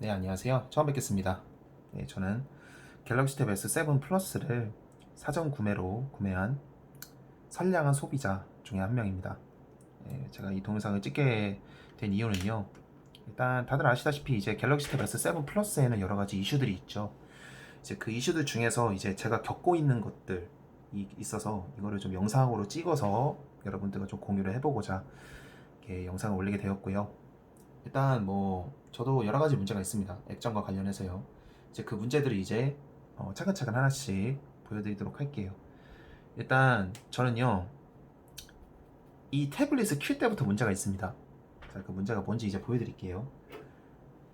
네, 안녕하세요. 처음 뵙겠습니다. 네, 저는 갤럭시 탭 S7 플러스를 사전 구매로 구매한 선량한 소비자 중에 한 명입니다. 네, 제가 이 동영상을 찍게 된 이유는요. 일단 다들 아시다시피 이제 갤럭시 탭 S7 플러스에는 여러 가지 이슈들이 있죠. 이제 그 이슈들 중에서 이제 제가 겪고 있는 것들이 있어서 이거를 좀 영상으로 찍어서 여러분들과 좀 공유를 해보고자 이렇게 영상을 올리게 되었고요. 일단 뭐 저도 여러 가지 문제가 있습니다. 액정과 관련해서요. 이제 그 문제들을 이제 차근차근 하나씩 보여드리도록 할게요. 일단 저는요 이 태블릿을 킬 때부터 문제가 있습니다. 자, 그 문제가 뭔지 이제 보여드릴게요.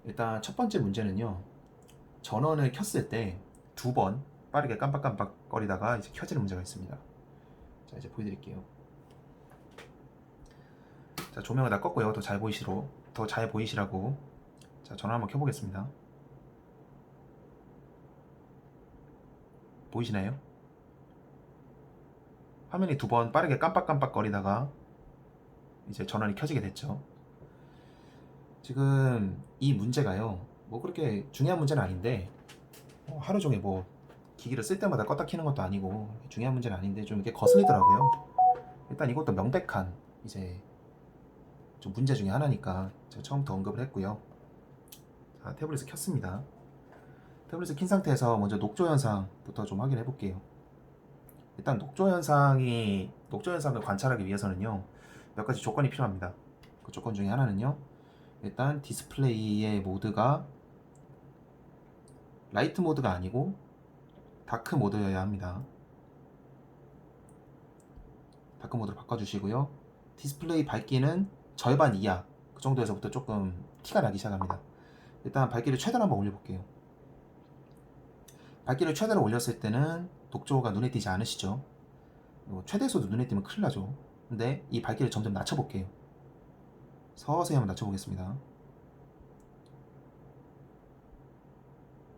일단 첫 번째 문제는요, 전원을 켰을 때 두 번 빠르게 깜빡깜빡 거리다가 이제 켜지는 문제가 있습니다. 자, 이제 보여드릴게요. 자, 조명을 다 껐고요. 더 잘 보이시라고. 자, 전원 한번 켜보겠습니다. 보이시나요? 화면이 두 번 빠르게 깜빡깜빡 거리다가 이제 전원이 켜지게 됐죠. 지금 이 문제가요, 뭐 그렇게 중요한 문제는 아닌데, 하루 종일 뭐 기기를 쓸 때마다 껐다 키는 것도 아니고 중요한 문제는 아닌데 좀 이렇게 거슬리더라고요. 일단 이것도 명백한 이제 좀 문제 중에 하나니까 제가 처음부터 언급을 했고요. 자, 태블릿을 켰습니다. 태블릿을 킨 상태에서 먼저 녹조 현상부터 좀 확인해 볼게요. 일단 녹조 현상을 관찰하기 위해서는요, 몇 가지 조건이 필요합니다. 그 조건 중에 하나는요, 일단 디스플레이의 모드가 라이트 모드가 아니고 다크 모드여야 합니다. 다크 모드로 바꿔주시고요. 디스플레이 밝기는 절반 이하, 그 정도에서부터 조금 티가 나기 시작합니다. 일단 밝기를 최대로 한번 올려볼게요. 밝기를 최대로 올렸을 때는 녹조가 눈에 띄지 않으시죠? 최대에서도 눈에 띄면 큰일 나죠. 근데 이 밝기를 점점 낮춰볼게요. 서서히 한번 낮춰보겠습니다.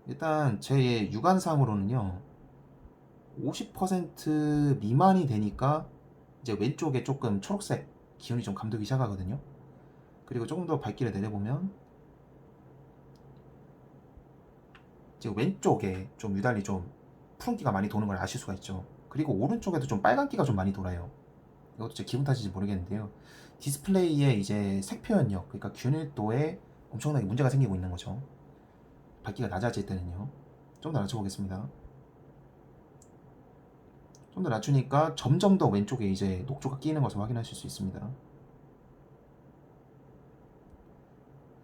일단 제 육안상으로는요, 50% 미만이 되니까 이제 왼쪽에 조금 초록색 기운이 좀 감돌기 시작하거든요. 그리고 조금 더 밝기를 내려보면 지금 왼쪽에 좀 유달리 좀 푸른기가 많이 도는 걸 아실 수가 있죠. 그리고 오른쪽에도 좀 빨간기가 좀 많이 돌아요. 이것도 제 기분 탓인지 모르겠는데요. 디스플레이의 이제 색 표현력, 그러니까 균일도에 엄청나게 문제가 생기고 있는 거죠. 밝기가 낮아질 때는요. 좀 더 낮춰보겠습니다. 좀 더 낮추니까 점점 더 왼쪽에 이제 녹조가 끼는 것을 확인하실 수 있습니다.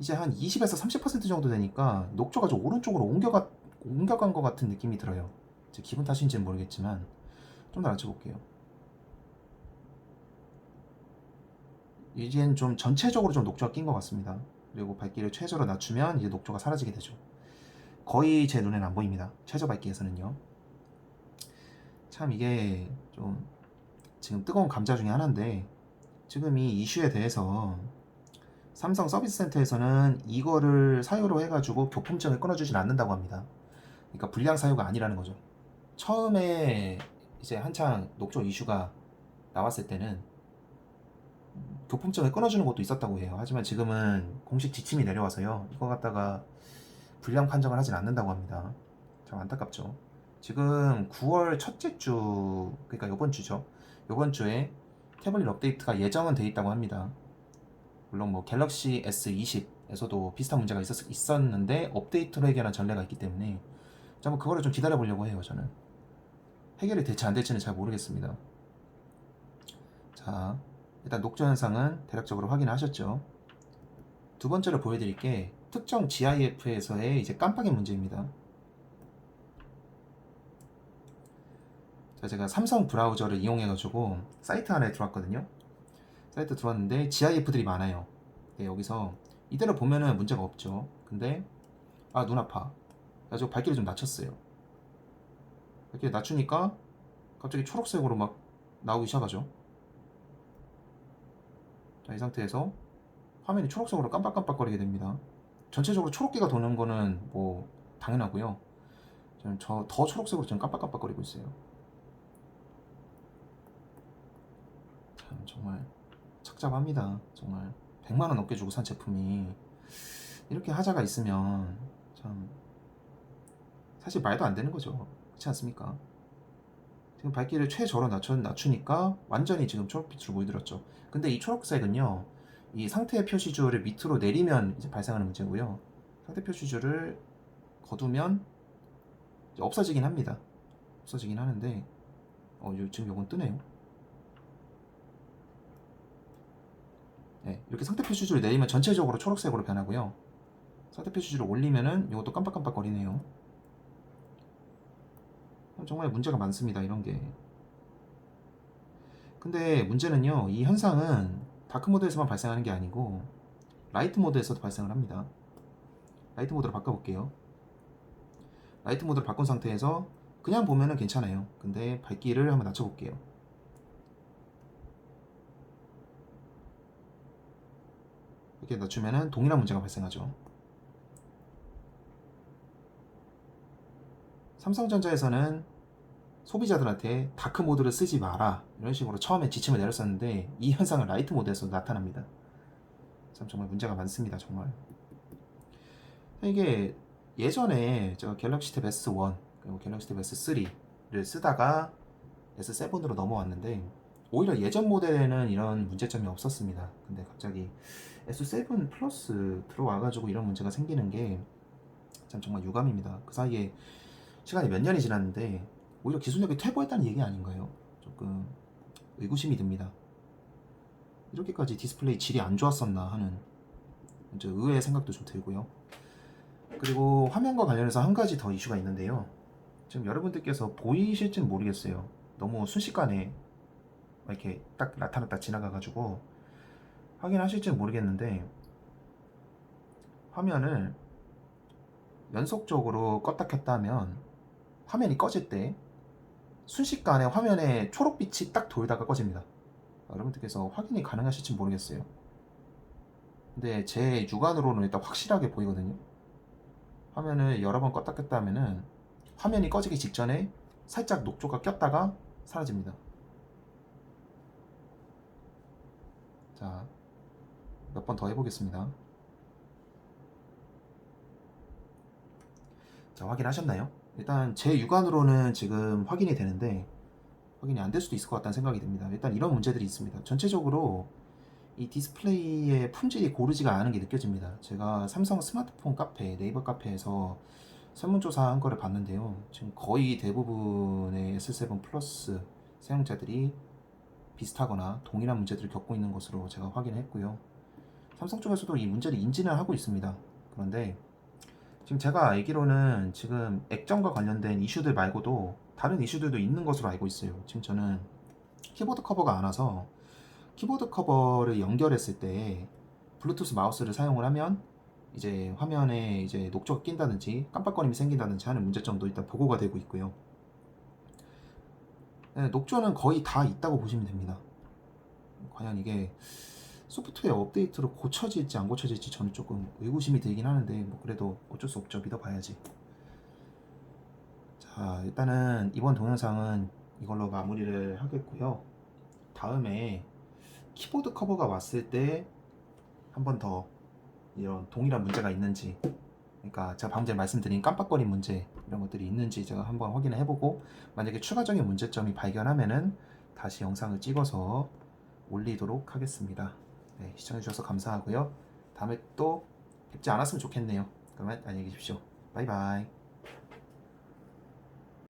이제 한 20에서 30% 정도 되니까 녹조가 좀 오른쪽으로 옮겨간 것 같은 느낌이 들어요. 제 기분 탓인지는 모르겠지만 좀 더 낮춰볼게요. 이젠 좀 전체적으로 좀 녹조가 낀 것 같습니다. 그리고 밝기를 최저로 낮추면 이제 녹조가 사라지게 되죠. 거의 제 눈에는 안 보입니다. 최저 밝기에서는요. 참 이게 좀 지금 뜨거운 감자 중에 하나인데, 지금 이 이슈에 대해서 삼성 서비스 센터에서는 이거를 사유로 해가지고 교품증을 끊어주진 않는다고 합니다. 그러니까 불량 사유가 아니라는 거죠. 처음에 이제 한창 녹조 이슈가 나왔을 때는 교품증을 끊어주는 것도 있었다고 해요. 하지만 지금은 공식 지침이 내려와서요, 이거 갖다가 불량 판정을 하진 않는다고 합니다. 참 안타깝죠. 지금 9월 첫째 주, 그러니까 이번 주죠. 이번 주에 태블릿 업데이트가 예정은 돼 있다고 합니다. 물론 뭐 갤럭시 S20에서도 비슷한 문제가 있었는데 업데이트로 해결한 전례가 있기 때문에 한번 그거를 좀 기다려 보려고 해요. 저는 해결이 될지 안 될지는 잘 모르겠습니다. 자, 일단 녹조 현상은 대략적으로 확인하셨죠. 두 번째로 보여드릴 게 특정 GIF에서의 이제 깜빡이 문제입니다. 자, 제가 삼성 브라우저를 이용해가지고 사이트 하나에 들어왔거든요. 사이트 들어왔는데 GIF들이 많아요. 네, 여기서 이대로 보면은 문제가 없죠. 근데 눈 아파. 그래서 밝기를 좀 낮췄어요. 밝기를 낮추니까 갑자기 초록색으로 막 나오기 시작하죠. 자, 이 상태에서 화면이 초록색으로 깜빡깜빡거리게 됩니다. 전체적으로 초록기가 도는 거는 뭐 당연하고요. 저는 더 초록색으로 지금 깜빡깜빡거리고 있어요. 참 정말 착잡합니다. 정말 100만 원 넘게 주고 산 제품이 이렇게 하자가 있으면 참 사실 말도 안 되는 거죠. 그렇지 않습니까? 지금 밝기를 최저로 낮추니까 완전히 지금 초록빛으로 물들었죠. 근데 이 초록색은요, 이 상태 표시줄을 밑으로 내리면 이제 발생하는 문제고요. 상태 표시줄을 거두면 이제 없어지긴 합니다. 없어지긴 하는데, 지금 요건 뜨네요. 네, 이렇게 상태 표시줄을 내리면 전체적으로 초록색으로 변하고요. 상태 표시줄을 올리면은 이것도 깜빡깜빡거리네요. 정말 문제가 많습니다, 이런 게. 근데 문제는요, 이 현상은 다크 모드에서만 발생하는 게 아니고 라이트 모드에서도 발생을 합니다. 라이트 모드로 바꿔볼게요. 라이트 모드로 바꾼 상태에서 그냥 보면은 괜찮아요. 근데 밝기를 한번 낮춰볼게요. 이렇게 낮추면은 동일한 문제가 발생하죠. 삼성전자에서는 소비자들한테 다크 모드를 쓰지 마라 이런 식으로 처음에 지침을 내렸었는데 이 현상은 라이트 모드에서 나타납니다. 참 정말 문제가 많습니다. 정말 이게 예전에 제가 갤럭시 탭 S1 그리고 갤럭시 탭 S3를 쓰다가 S7으로 넘어왔는데 오히려 예전 모델에는 이런 문제점이 없었습니다. 근데 갑자기 S7 플러스 들어와가지고 이런 문제가 생기는 게 참 정말 유감입니다. 그 사이에 시간이 몇 년이 지났는데 오히려 기술력이 퇴보했다는 얘기 아닌가요? 조금 의구심이 듭니다. 이렇게까지 디스플레이 질이 안 좋았었나 하는 이제 의외의 생각도 좀 들고요. 그리고 화면과 관련해서 한 가지 더 이슈가 있는데요. 지금 여러분들께서 보이실지는 모르겠어요. 너무 순식간에 이렇게 딱 나타났다 지나가가지고 확인하실지는 모르겠는데 화면을 연속적으로 껐다 켰다 하면 화면이 꺼질 때 순식간에 화면에 초록빛이 딱 돌다가 꺼집니다. 여러분들께서 확인이 가능하실지 모르겠어요. 근데 제 육안으로는 일단 확실하게 보이거든요. 화면을 여러 번 껐다 켰다 하면은 화면이 꺼지기 직전에 살짝 녹조가 꼈다가 사라집니다. 자, 몇 번 더 해보겠습니다. 자, 확인하셨나요? 일단 제 육안으로는 지금 확인이 되는데 확인이 안 될 수도 있을 것 같다는 생각이 듭니다. 일단 이런 문제들이 있습니다. 전체적으로 이 디스플레이의 품질이 고르지가 않은 게 느껴집니다. 제가 삼성 스마트폰 카페, 네이버 카페에서 설문조사 한 거를 봤는데요. 지금 거의 대부분의 S7 플러스 사용자들이 비슷하거나 동일한 문제들을 겪고 있는 것으로 제가 확인했고요. 삼성 쪽에서도 이 문제를 인지는 하고 있습니다. 그런데 지금 제가 알기로는 지금 액정과 관련된 이슈들 말고도 다른 이슈들도 있는 것으로 알고 있어요. 지금 저는 키보드 커버가 안 와서 키보드 커버를 연결했을 때 블루투스 마우스를 사용을 하면 이제 화면에 이제 녹조가 낀다든지 깜빡거림이 생긴다든지 하는 문제점도 일단 보고가 되고 있고요. 네, 녹조는 거의 다 있다고 보시면 됩니다. 과연 이게 소프트웨어 업데이트로 고쳐질지 안 고쳐질지 저는 조금 의구심이 들긴 하는데 뭐 그래도 어쩔 수 없죠. 믿어봐야지. 자, 일단은 이번 동영상은 이걸로 마무리를 하겠고요. 다음에 키보드 커버가 왔을 때 한 번 더 이런 동일한 문제가 있는지, 그러니까 제가 방금 전에 말씀드린 깜빡거림 문제 이런 것들이 있는지 제가 한번 확인을 해보고 만약에 추가적인 문제점이 발견하면은 다시 영상을 찍어서 올리도록 하겠습니다. 네, 시청해주셔서 감사하고요. 다음에 또 뵙지 않았으면 좋겠네요. 그러면 안녕히 계십시오. 바이바이.